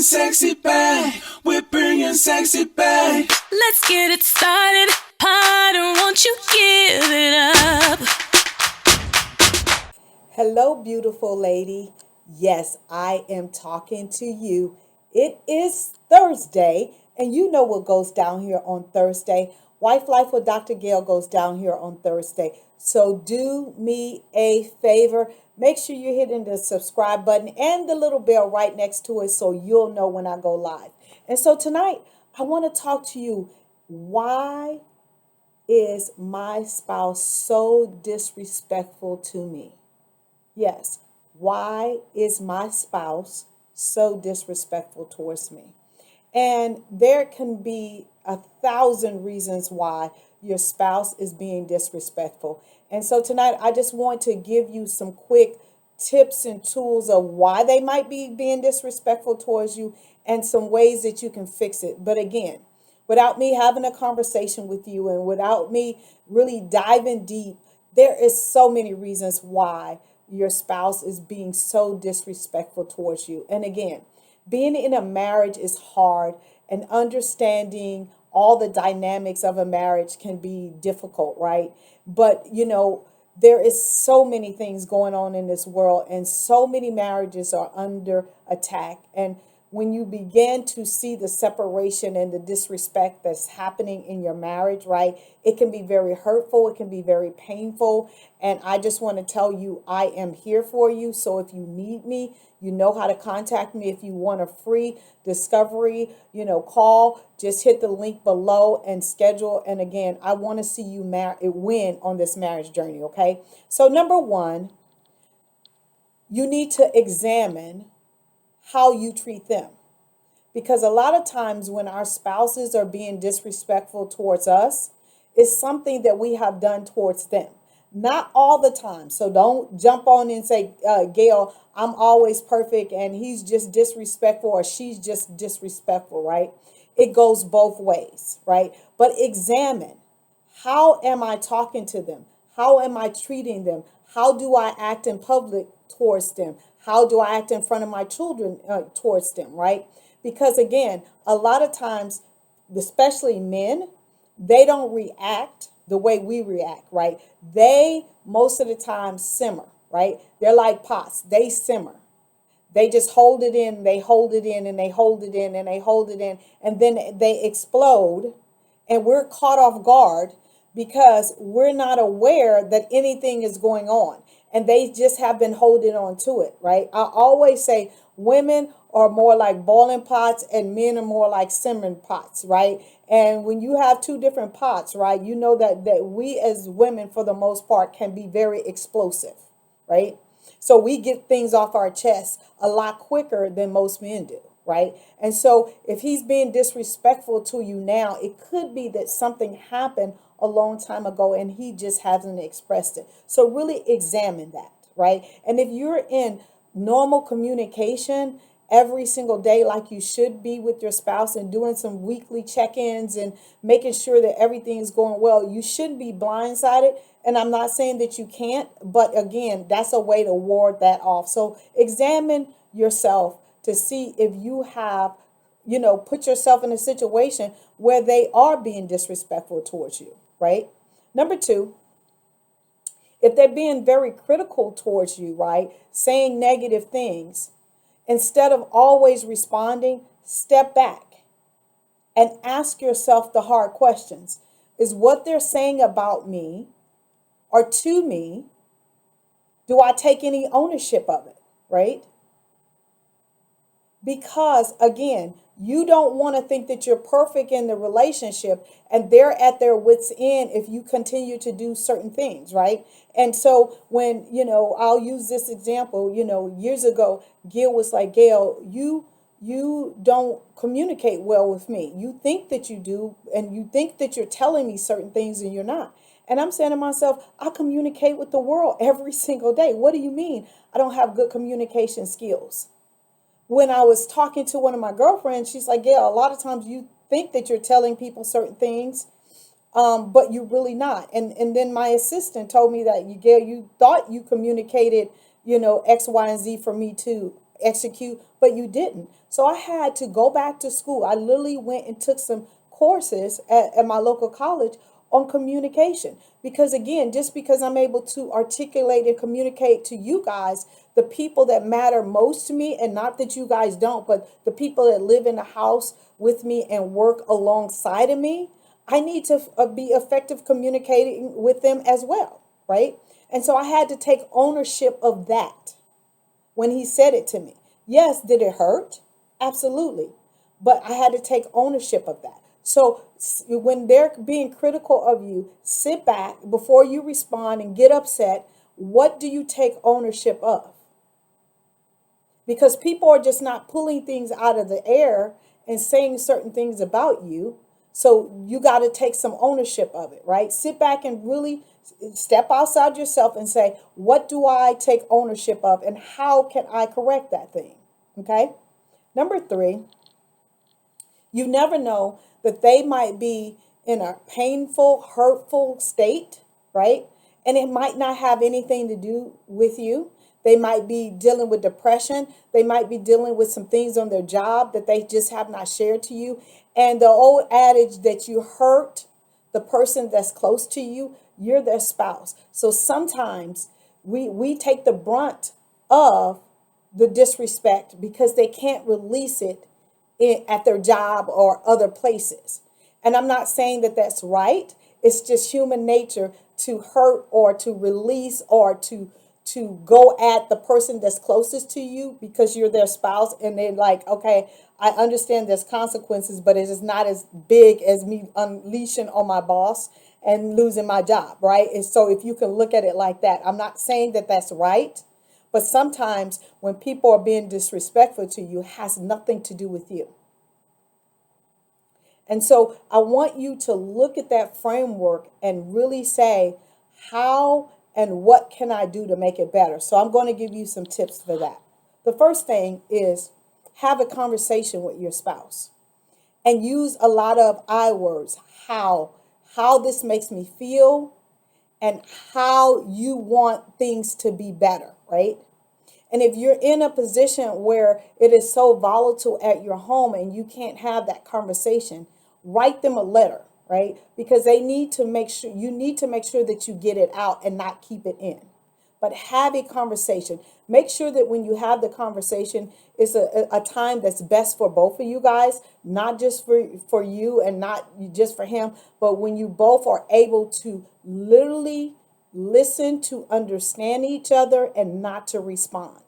sexy back. We're bringing sexy back. Let's get it started. Harder, won't you give it up? Hello, beautiful lady. Yes, I am talking to you. It is Thursday, and you know what goes down here on Thursday. Wife Life with Dr. Gail goes down here on Thursday. So do me a favor. Make sure you're hitting the subscribe button and the little bell right next to it so you'll know when I go live. And so tonight, I want to talk to you. Why is my spouse so disrespectful to me? Yes. Why is my spouse so disrespectful towards me? And there can be 1,000 reasons why your spouse is being disrespectful. And so tonight, I just want to give you some quick tips and tools of why they might be being disrespectful towards you and some ways that you can fix it. But again, without me having a conversation with you and without me really diving deep, there is so many reasons why your spouse is being so disrespectful towards you. And again, being in a marriage is hard, and understanding all the dynamics of a marriage can be difficult, right? But there is so many things going on in this world, and so many marriages are under attack. And when you begin to see the separation and the disrespect that's happening in your marriage, right, it can be very hurtful. It can be very painful. And I just want to tell you, I am here for you. So if you need me, you know how to contact me. If you want a free discovery, call, just hit the link below and schedule. And again, I want to see you win on this marriage journey, okay? So number one, you need to examine how you treat them. Because a lot of times when our spouses are being disrespectful towards us, it's something that we have done towards them. Not all the time. So don't jump on and say, Gail, I'm always perfect and he's just disrespectful or she's just disrespectful, right? It goes both ways, right? But examine, how am I talking to them? How am I treating them? How do I act in public towards them? How do I act in front of my children towards them, right? Because again, a lot of times, especially men, they don't react the way we react, right? They, most of the time, simmer, right? They're like pots. They simmer. They just hold it in, they hold it in, and they hold it in, and they hold it in, and then they explode, and we're caught off guard because we're not aware that anything is going on. And they just have been holding on to it, right? I always say women are more like boiling pots and men are more like simmering pots, right? And when you have two different pots, right, you know that we as women, for the most part, can be very explosive, right? So we get things off our chest a lot quicker than most men do, right? And so if he's being disrespectful to you now, it could be that something happened a long time ago and he just hasn't expressed it. So really examine that, right? And if you're in normal communication every single day like you should be with your spouse and doing some weekly check-ins and making sure that everything is going well, you shouldn't be blindsided. And I'm not saying that you can't, but again, that's a way to ward that off. So examine yourself to see if you have put yourself in a situation where they are being disrespectful towards you, right? Number two, if they're being very critical towards you, right, saying negative things, instead of always responding, step back and ask yourself the hard questions. Is what they're saying about me or to me, do I take any ownership of it, right? Because again, you don't want to think that you're perfect in the relationship and they're at their wits' end if you continue to do certain things, right? And so when, I'll use this example, years ago, Gail was like, Gail, you don't communicate well with me. You think that you do, and you think that you're telling me certain things and you're not. And I'm saying to myself, I communicate with the world every single day. What do you mean I don't have good communication skills? When I was talking to one of my girlfriends, she's like, Gail, a lot of times you think that you're telling people certain things, but you're really not. And then my assistant told me that, Gail, you thought you communicated, X, Y, and Z for me too. execute, but you didn't. So I had to go back to school. I literally went and took some courses at my local college on communication. Because again, just because I'm able to articulate and communicate to you guys, the people that matter most to me, and not that you guys don't, but the people that live in the house with me and work alongside of me, I need to be effective communicating with them as well, right? And so I had to take ownership of that when he said it to me. Yes, did it hurt? Absolutely. But I had to take ownership of that. So when they're being critical of you, sit back before you respond and get upset. What do you take ownership of? Because people are just not pulling things out of the air and saying certain things about you. So you got to take some ownership of it, right? Sit back and really step outside yourself and say, what do I take ownership of and how can I correct that thing? Okay. Number 3, you never know that they might be in a painful, hurtful state, right? And it might not have anything to do with you. They might be dealing with depression. They might be dealing with some things on their job that they just have not shared to you. And the old adage that you hurt the person that's close to you, you're their spouse. So sometimes we take the brunt of the disrespect because they can't release it at their job or other places. And I'm not saying that that's right. It's just human nature to hurt or to release or to go at the person that's closest to you because you're their spouse, and they're like, okay, I understand there's consequences, but it is not as big as me unleashing on my boss and losing my job, right? And so if you can look at it like that, I'm not saying that that's right, but sometimes when people are being disrespectful to you, it has nothing to do with you. And so I want you to look at that framework and really say, how and what can I do to make it better? So I'm going to give you some tips for that. The first thing is have a conversation with your spouse and use a lot of I words. How this makes me feel and how you want things to be better, right? And if you're in a position where it is so volatile at your home and you can't have that conversation, write them a letter, right? Because they need to make sure you need to make sure that you get it out and not keep it in. But have a conversation. Make sure that when you have the conversation, it's a time that's best for both of you guys, not just for you and not just for him, but when you both are able to literally listen to understand each other and not to respond.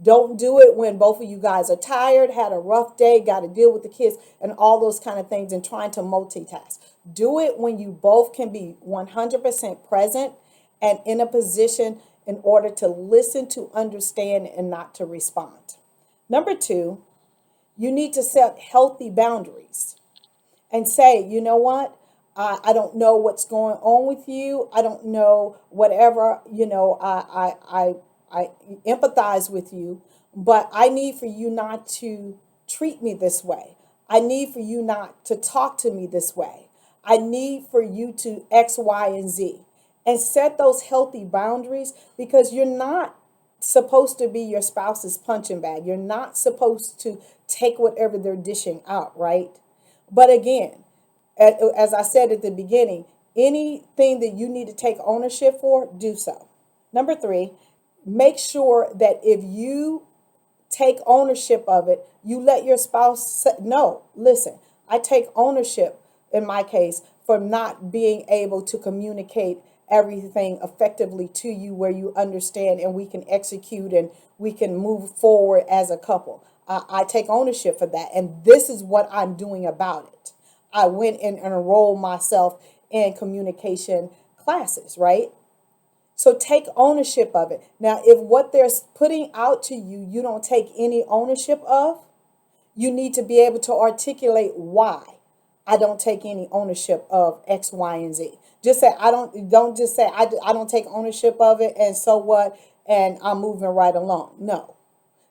Don't do it when both of you guys are tired, had a rough day, got to deal with the kids and all those kind of things and trying to multitask. Do it when you both can be 100% present and in a position in order to listen, to understand, and not to respond. Number 2, you need to set healthy boundaries and say, you know what? I don't know what's going on with you. I don't know whatever, I empathize with you, but I need for you not to treat me this way. I need for you not to talk to me this way. I need for you to X, Y, and Z. And set those healthy boundaries because you're not supposed to be your spouse's punching bag. You're not supposed to take whatever they're dishing out, right? But again, as I said at the beginning, anything that you need to take ownership for, do so. Number 3, make sure that if you take ownership of it, you let your spouse say, no, listen, I take ownership in my case for not being able to communicate everything effectively to you where you understand and we can execute and we can move forward as a couple. I take ownership for that. And this is what I'm doing about it. I went and enrolled myself in communication classes, right? So take ownership of it. Now, if what they're putting out to you, you don't take any ownership of, you need to be able to articulate why I don't take any ownership of X, Y, and Z. Just say don't just say I don't take ownership of it and so what and I'm moving right along. No.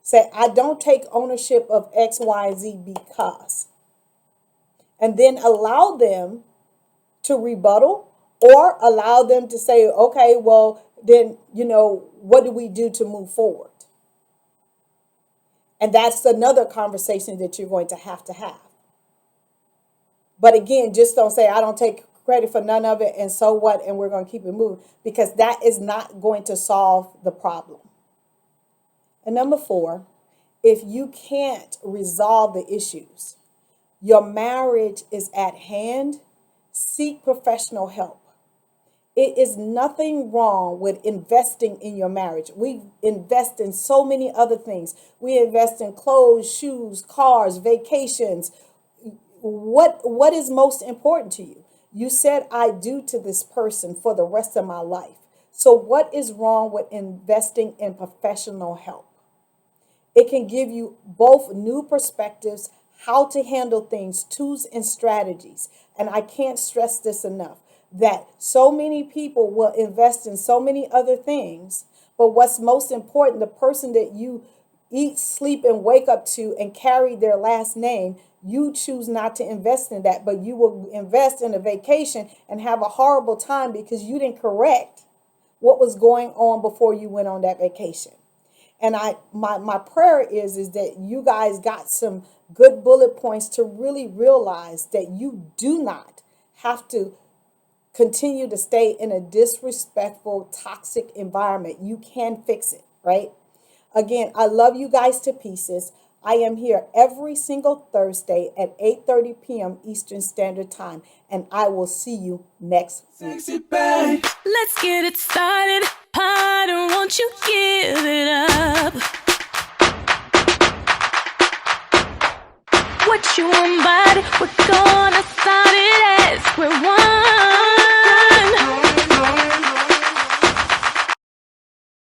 Say I don't take ownership of X, Y, and Z because. And then allow them to rebuttal or allow them to say, okay, well, then, what do we do to move forward? And that's another conversation that you're going to have to have. But again, just don't say, I don't take credit for none of it, and so what, and we're going to keep it moving, because that is not going to solve the problem. And number 4, if you can't resolve the issues, your marriage is at hand, seek professional help. It is nothing wrong with investing in your marriage. We invest in so many other things. We invest in clothes, shoes, cars, vacations. What is most important to you? You said, I do to this person for the rest of my life. So what is wrong with investing in professional help? It can give you both new perspectives, how to handle things, tools and strategies. And I can't stress this enough, that so many people will invest in so many other things, but what's most important, the person that you eat, sleep, and wake up to and carry their last name, you choose not to invest in that, but you will invest in a vacation and have a horrible time because you didn't correct what was going on before you went on that vacation. And my prayer is that you guys got some good bullet points to really realize that you do not have to continue to stay in a disrespectful, toxic environment. You can fix it, right? Again, I love you guys to pieces. I am here every single Thursday at 8:30 p.m. Eastern Standard Time, and I will see you next week. Sexy babe. Let's get it started. Harder, won't you give it up? What you want, body? We're going